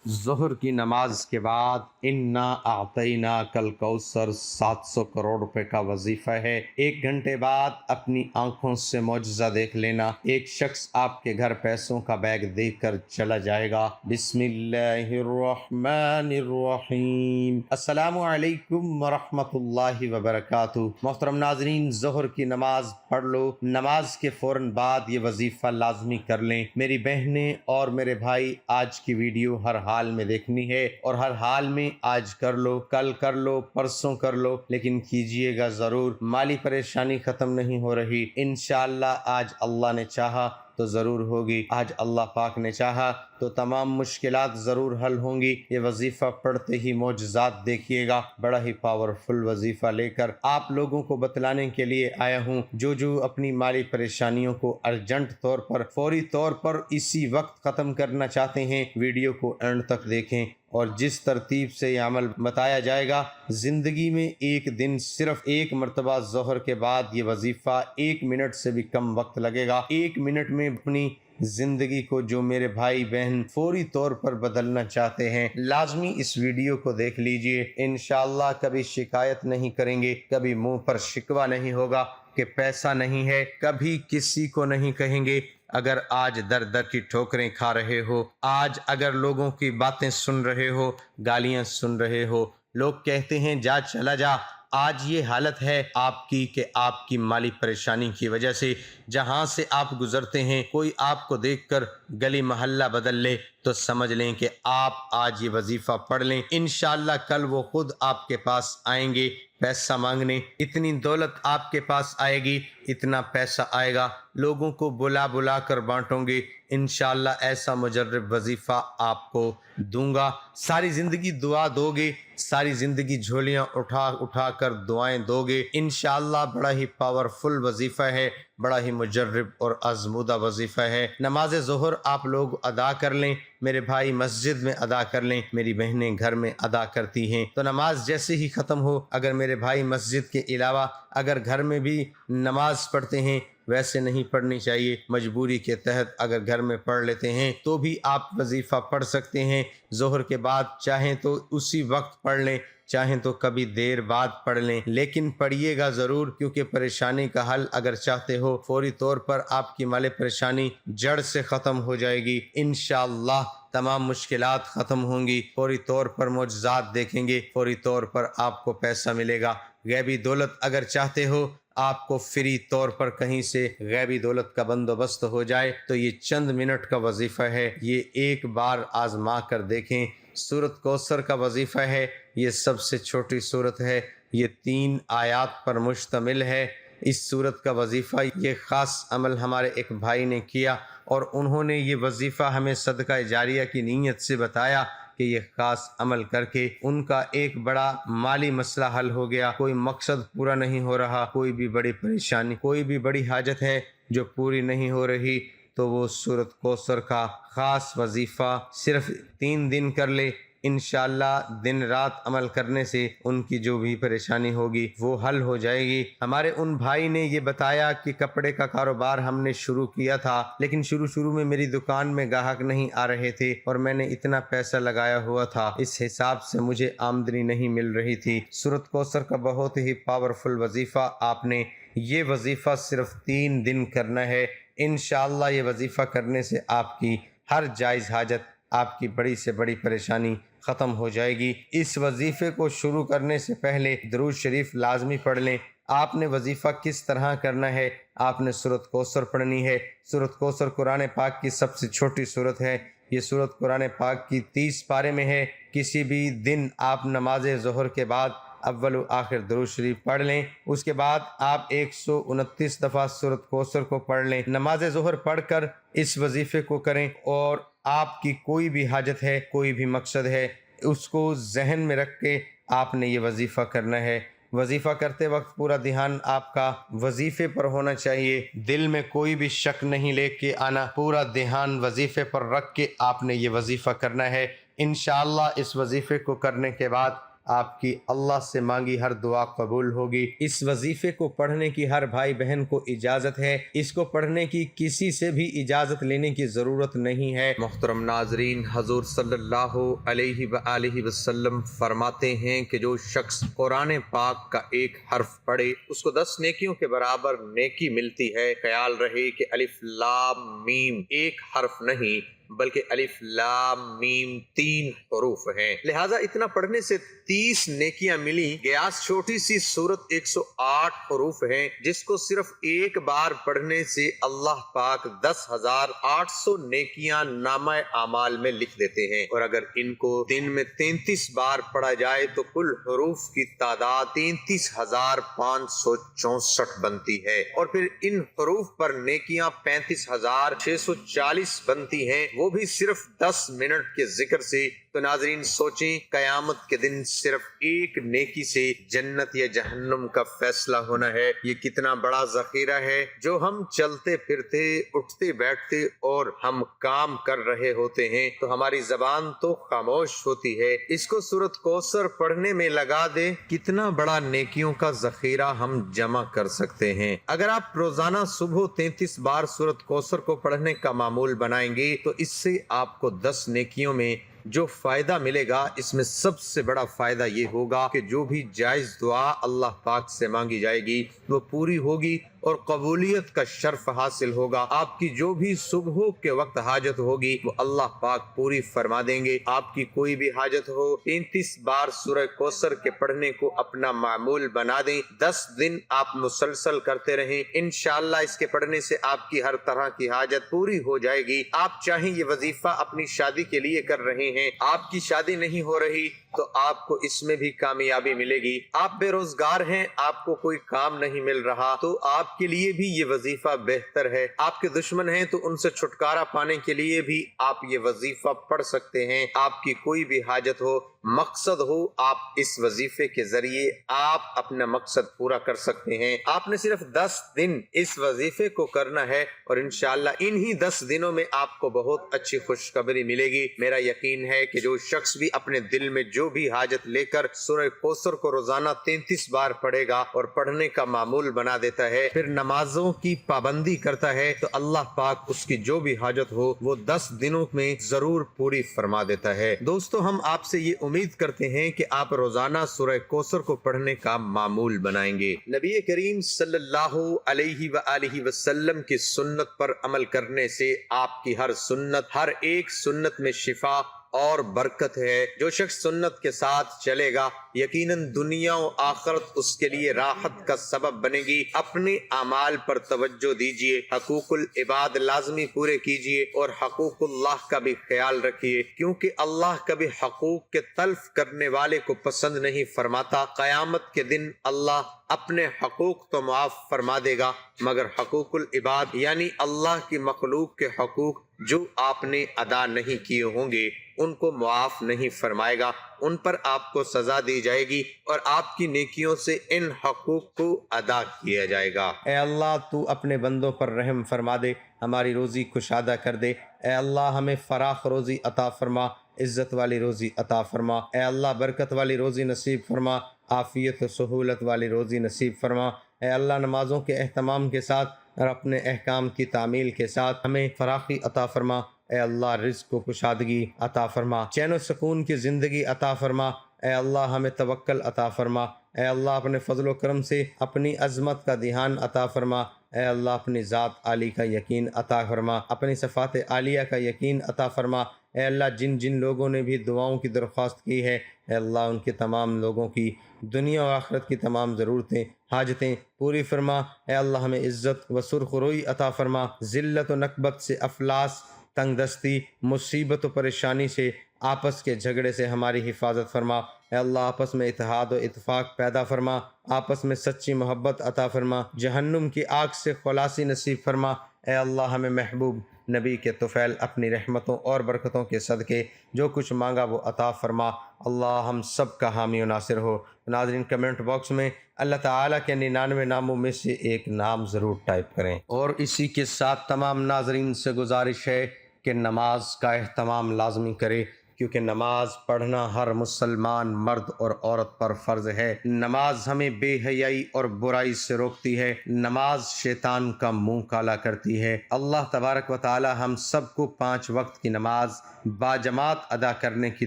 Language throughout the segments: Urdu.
ظہر کی نماز کے بعد انا اعطینا کل کوثر 700 کروڑ روپے کا وظیفہ ہے۔ 1 گھنٹے بعد اپنی آنکھوں سے معجزہ دیکھ لینا۔ ایک شخص آپ کے گھر پیسوں کا بیگ دیکھ کر چلا جائے گا۔ بسم اللہ الرحمن الرحیم۔ السلام علیکم ورحمۃ اللہ وبرکاتہ۔ محترم ناظرین، ظہر کی نماز پڑھ لو۔ نماز کے فوراً بعد یہ وظیفہ لازمی کر لیں۔ میری بہنیں اور میرے بھائی، آج کی ویڈیو ہر حال میں دیکھنی ہے اور ہر حال میں آج کر لو، کل کر لو، پرسوں کر لو، لیکن کیجئے گا ضرور۔ مالی پریشانی ختم نہیں ہو رہی، انشاءاللہ آج اللہ نے چاہا تو ضرور ہوگی۔ آج اللہ پاک نے چاہا تو تمام مشکلات ضرور حل ہوں گی۔ یہ وظیفہ پڑھتے ہی معجزات دیکھیے گا۔ بڑا ہی پاورفل وظیفہ لے کر آپ لوگوں کو بتلانے کے لیے آیا ہوں۔ جو اپنی مالی پریشانیوں کو ارجنٹ طور پر، فوری طور پر اسی وقت ختم کرنا چاہتے ہیں، ویڈیو کو اینڈ تک دیکھیں اور جس ترتیب سے یہ عمل بتایا جائے گا، زندگی میں ایک دن صرف ایک مرتبہ ظہر کے بعد یہ وظیفہ 1 منٹ سے بھی کم وقت لگے گا۔ 1 منٹ میں اپنی زندگی کو جو میرے بھائی بہن فوری طور پر بدلنا چاہتے ہیں، لازمی اس ویڈیو کو دیکھ لیجئے۔ انشاءاللہ کبھی شکایت نہیں کریں گے، کبھی منہ پر شکوہ نہیں ہوگا کہ پیسہ نہیں ہے، کبھی کسی کو نہیں کہیں گے اگر آج در در کی ٹھوکریں کھا رہے ہو، آج اگر لوگوں کی باتیں سن رہے ہو، گالیاں سن رہے ہو، لوگ کہتے ہیں جا چلا جا، آج یہ حالت ہے آپ کی کہ آپ کی مالی پریشانی کی وجہ سے جہاں سے آپ گزرتے ہیں کوئی آپ کو دیکھ کر گلی محلہ بدل لے تو سمجھ لیں کہ آپ آج یہ وظیفہ پڑھ لیں، انشاءاللہ کل وہ خود آپ کے پاس آئیں گے پیسہ مانگنے۔ اتنی دولت آپ کے پاس آئے گی، اتنا پیسہ آئے گا، لوگوں کو بلا بلا کر بانٹوں گے۔ انشاءاللہ ایسا مجرب وظیفہ آپ کو دوں گا، ساری زندگی دعا دو گے، ساری زندگی جھولیاں اٹھا اٹھا کر دعائیں دو گے۔ انشاءاللہ بڑا ہی پاورفل وظیفہ ہے، بڑا ہی مجرب اور آزمودہ وظیفہ ہے۔ نماز ظہر آپ لوگ ادا کر لیں، میرے بھائی مسجد میں ادا کر لیں، میری بہنیں گھر میں ادا کرتی ہیں تو نماز جیسے ہی ختم ہو، اگر میرے بھائی مسجد کے علاوہ اگر گھر میں بھی نماز پڑھتے ہیں، ویسے نہیں پڑھنی چاہیے، مجبوری کے تحت اگر گھر میں پڑھ لیتے ہیں تو بھی آپ وظیفہ پڑھ سکتے ہیں۔ ظہر کے بعد چاہیں تو اسی وقت پڑھ لیں، چاہیں تو کبھی دیر بعد پڑھ لیں، لیکن پڑھیے گا ضرور، کیونکہ پریشانی کا حل اگر چاہتے ہو فوری طور پر آپ کی مالی پریشانی جڑ سے ختم ہو جائے گی۔ انشاءاللہ تمام مشکلات ختم ہوں گی، فوری طور پر معجزات دیکھیں گے، فوری طور پر آپ کو پیسہ ملے گا۔ غیبی دولت اگر چاہتے ہو آپ کو فری طور پر کہیں سے غیبی دولت کا بندوبست ہو جائے تو یہ چند منٹ کا وظیفہ ہے، یہ ایک بار آزما کر دیکھیں۔ سورۃ کوثر کا وظیفہ ہے، یہ سب سے چھوٹی سورت ہے، یہ 3 آیات پر مشتمل ہے۔ اس سورت کا وظیفہ، یہ خاص عمل ہمارے ایک بھائی نے کیا اور انہوں نے یہ وظیفہ ہمیں صدقہ جاریہ کی نیت سے بتایا کہ یہ خاص عمل کر کے ان کا ایک بڑا مالی مسئلہ حل ہو گیا، کوئی مقصد پورا نہیں ہو رہا، کوئی بھی بڑی پریشانی، کوئی بھی بڑی حاجت ہے جو پوری نہیں ہو رہی، تو وہ سورۃ کوثر کا خاص وظیفہ صرف 3 دن کر لے، انشاءاللہ دن رات عمل کرنے سے ان کی جو بھی پریشانی ہوگی وہ حل ہو جائے گی۔ ہمارے ان بھائی نے یہ بتایا کہ کپڑے کا کاروبار ہم نے شروع کیا تھا، لیکن شروع میں میری دکان میں گاہک نہیں آ رہے تھے اور میں نے اتنا پیسہ لگایا ہوا تھا، اس حساب سے مجھے آمدنی نہیں مل رہی تھی۔ سورۃ کوثر کا بہت ہی پاورفل وظیفہ، آپ نے یہ وظیفہ صرف 3 دن کرنا ہے۔ انشاءاللہ یہ وظیفہ کرنے سے آپ کی ہر جائز حاجت، آپ کی بڑی سے بڑی پریشانی ختم ہو جائے گی۔ اس وظیفے کو شروع کرنے سے پہلے درود شریف لازمی پڑھ لیں۔ آپ نے وظیفہ کس طرح کرنا ہے؟ آپ نے سورۃ کوثر پڑھنی ہے۔ سورۃ کوثر قرآن پاک کی سب سے چھوٹی سورت ہے، یہ سورت قرآن پاک کی 30 پارے میں ہے۔ کسی بھی دن آپ نماز ظہر کے بعد اول و آخر درود شریف پڑھ لیں، اس کے بعد آپ 129 دفعہ سورۃ کوثر کو پڑھ لیں۔ نماز ظہر پڑھ کر اس وظیفے کو کریں اور آپ کی کوئی بھی حاجت ہے، کوئی بھی مقصد ہے، اس کو ذہن میں رکھ کے آپ نے یہ وظیفہ کرنا ہے۔ وظیفہ کرتے وقت پورا دھیان آپ کا وظیفے پر ہونا چاہیے، دل میں کوئی بھی شک نہیں لے کے آنا، پورا دھیان وظیفے پر رکھ کے آپ نے یہ وظیفہ کرنا ہے۔ انشاءاللہ اس وظیفے کو کرنے کے بعد آپ کی اللہ سے مانگی ہر دعا قبول ہوگی۔ اس وظیفے کو پڑھنے کی ہر بھائی بہن کو اجازت ہے، اس کو پڑھنے کی کسی سے بھی اجازت لینے کی ضرورت نہیں ہے۔ محترم ناظرین، حضور صلی اللہ علیہ وآلہ وسلم فرماتے ہیں کہ جو شخص قرآن پاک کا ایک حرف پڑھے اس کو 10 نیکیوں کے برابر نیکی ملتی ہے۔ خیال رہے کہ الف لام میم ایک حرف نہیں بلکہ الف لام میم 3 حروف ہیں، لہٰذا اتنا پڑھنے سے 30 نیکیاں ملی۔ گیاس چھوٹی سی سورت 108 حروف ہیں جس کو صرف ایک بار پڑھنے سے اللہ پاک 10,800 نیکیاں نامہ اعمال میں لکھ دیتے ہیں، اور اگر ان کو دن میں 33 بار پڑھا جائے تو کل حروف کی تعداد 33,564 بنتی ہے، اور پھر ان حروف پر نیکیاں 35,640 بنتی ہیں، وہ بھی صرف 10 منٹ کے ذکر سے۔ تو ناظرین سوچیں، قیامت کے دن صرف ایک نیکی سے جنت یا جہنم کا فیصلہ ہونا ہے۔ یہ کتنا بڑا ذخیرہ ہے جو ہم چلتے پھرتے، اٹھتے بیٹھتے اور ہم کام کر رہے ہوتے ہیں تو ہماری زبان تو خاموش ہوتی ہے۔ اس کو سورۃ کوثر پڑھنے میں لگا دے، کتنا بڑا نیکیوں کا ذخیرہ ہم جمع کر سکتے ہیں۔ اگر آپ روزانہ صبح 33 بار سورۃ کوثر کو پڑھنے کا معمول بنائیں گے تو اس سے آپ کو 10 نیکیوں میں جو فائدہ ملے گا، اس میں سب سے بڑا فائدہ یہ ہوگا کہ جو بھی جائز دعا اللہ پاک سے مانگی جائے گی وہ پوری ہوگی اور قبولیت کا شرف حاصل ہوگا۔ آپ کی جو بھی صبح کے وقت حاجت ہوگی وہ اللہ پاک پوری فرما دیں گے۔ آپ کی کوئی بھی حاجت ہو، 33 بار سورہ کوثر کے پڑھنے کو اپنا معمول بنا دیں، 10 دن آپ مسلسل کرتے رہیں، انشاءاللہ اس کے پڑھنے سے آپ کی ہر طرح کی حاجت پوری ہو جائے گی۔ آپ چاہیں یہ وظیفہ اپنی شادی کے لیے کر رہے ہیں، آپ کی شادی نہیں ہو رہی تو آپ کو اس میں بھی کامیابی ملے گی۔ آپ بے روزگار ہیں، آپ کو کوئی کام نہیں مل رہا تو آپ کے لیے بھی یہ وظیفہ بہتر ہے۔ آپ کے دشمن ہیں تو ان سے چھٹکارا پانے کے لیے بھی آپ یہ وظیفہ پڑھ سکتے ہیں۔ آپ کی کوئی بھی حاجت ہو، مقصد ہو، آپ اس وظیفے کے ذریعے آپ اپنا مقصد پورا کر سکتے ہیں۔ آپ نے صرف 10 دن اس وظیفے کو کرنا ہے اور انشاءاللہ انہی 10 دنوں میں آپ کو بہت اچھی خوشخبری ملے گی۔ میرا یقین ہے کہ جو شخص بھی اپنے دل میں جو بھی حاجت لے کر سورہ کوثر کو روزانہ 33 بار پڑھے گا اور پڑھنے کا معمول بنا دیتا ہے، پھر نمازوں کی پابندی کرتا ہے تو اللہ پاک اس کی جو بھی حاجت ہو وہ 10 دنوں میں ضرور پوری فرما دیتا ہے۔ دوستو، ہم آپ سے یہ امید کرتے ہیں کہ آپ روزانہ سورہ کوثر کو پڑھنے کا معمول بنائیں گے۔ نبی کریم صلی اللہ علیہ وآلہ وسلم کی سنت پر عمل کرنے سے آپ کی ہر سنت، ہر ایک سنت میں شفا اور برکت ہے۔ جو شخص سنت کے ساتھ چلے گا یقیناً دنیا و آخرت اس کے لیے راحت کا سبب بنے گی۔ اپنے اعمال پر توجہ دیجیے، حقوق العباد لازمی پورے کیجیے اور حقوق اللہ کا بھی خیال رکھیے، کیونکہ اللہ کبھی حقوق کے تلف کرنے والے کو پسند نہیں فرماتا۔ قیامت کے دن اللہ اپنے حقوق تو معاف فرما دے گا مگر حقوق العباد یعنی اللہ کی مخلوق کے حقوق جو آپ نے ادا نہیں کیے ہوں گے ان کو معاف نہیں فرمائے گا، ان پر آپ کو سزا دی جائے گی اور آپ کی نیکیوں سے ان حقوق کو ادا کیا جائے گا۔ اے اللہ، تو اپنے بندوں پر رحم فرما دے، ہماری روزی کشادہ کر دے۔ اے اللہ، ہمیں فراخ روزی عطا فرما، عزت والی روزی عطا فرما۔ اے اللہ، برکت والی روزی نصیب فرما، عافیت و سہولت والی روزی نصیب فرما۔ اے اللہ، نمازوں کے اہتمام کے ساتھ اور اپنے احکام کی تعمیل کے ساتھ ہمیں فراخی عطا فرما۔ اے اللہ، رزق و کشادگی عطا فرما، چین و سکون کی زندگی عطا فرما۔ اے اللہ، ہمیں توکل عطا فرما۔ اے اللہ، اپنے فضل و کرم سے اپنی عظمت کا دھیان عطا فرما۔ اے اللہ، اپنی ذات عالی کا یقین عطا فرما، اپنی صفات عالیہ کا یقین عطا فرما۔ اے اللہ، جن جن لوگوں نے بھی دعاؤں کی درخواست کی ہے، اے اللہ ان کے تمام لوگوں کی دنیا و آخرت کی تمام ضرورتیں، حاجتیں پوری فرما۔ اے اللہ، ہمیں عزت و سرخ روئی عطا فرما، ذلت و نکبت سے، افلاس، تنگ دستی، مصیبت و پریشانی سے، آپس کے جھگڑے سے ہماری حفاظت فرما۔ اے اللہ، آپس میں اتحاد و اتفاق پیدا فرما، آپس میں سچی محبت عطا فرما، جہنم کی آگ سے خلاصی نصیب فرما۔ اے اللہ، ہمیں محبوب نبی کے طفیل اپنی رحمتوں اور برکتوں کے صدقے جو کچھ مانگا وہ عطا فرما۔ اللہ ہم سب کا حامی و ناصر ہو۔ ناظرین، کمنٹ باکس میں اللہ تعالیٰ کے 99 ناموں میں سے ایک نام ضرور ٹائپ کریں، اور اسی کے ساتھ تمام ناظرین سے گزارش ہے کہ نماز کا اہتمام لازمی کرے کیونکہ نماز پڑھنا ہر مسلمان مرد اور عورت پر فرض ہے۔ نماز ہمیں بے حیائی اور برائی سے روکتی ہے، نماز شیطان کا منہ کالا کرتی ہے۔ اللہ تبارک و تعالی ہم سب کو 5 وقت کی نماز باجماعت ادا کرنے کی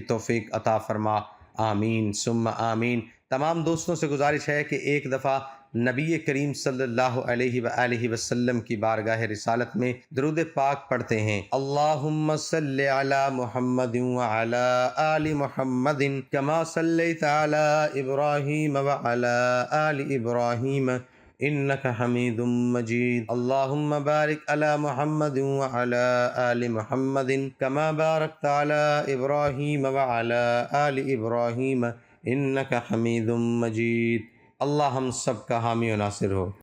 توفیق عطا فرما، آمین ثم آمین۔ تمام دوستوں سے گزارش ہے کہ ایک دفعہ نبی کریم صلی اللہ علیہ وآلہ وسلم کی بارگاہ رسالت میں درود پاک پڑھتے ہیں۔ اللہم صلی علی محمد وعلی آل محمد کما صلیت علی ابراہیم وعلی آل ابراہیم انک حمید مجید۔ اللہم بارک علی محمد وعلی آل محمد کما بارکت علی ابراہیم وعلی آل ابراہیم انک حمید مجید۔ اللہ ہم سب کا حامی و ناصر ہو۔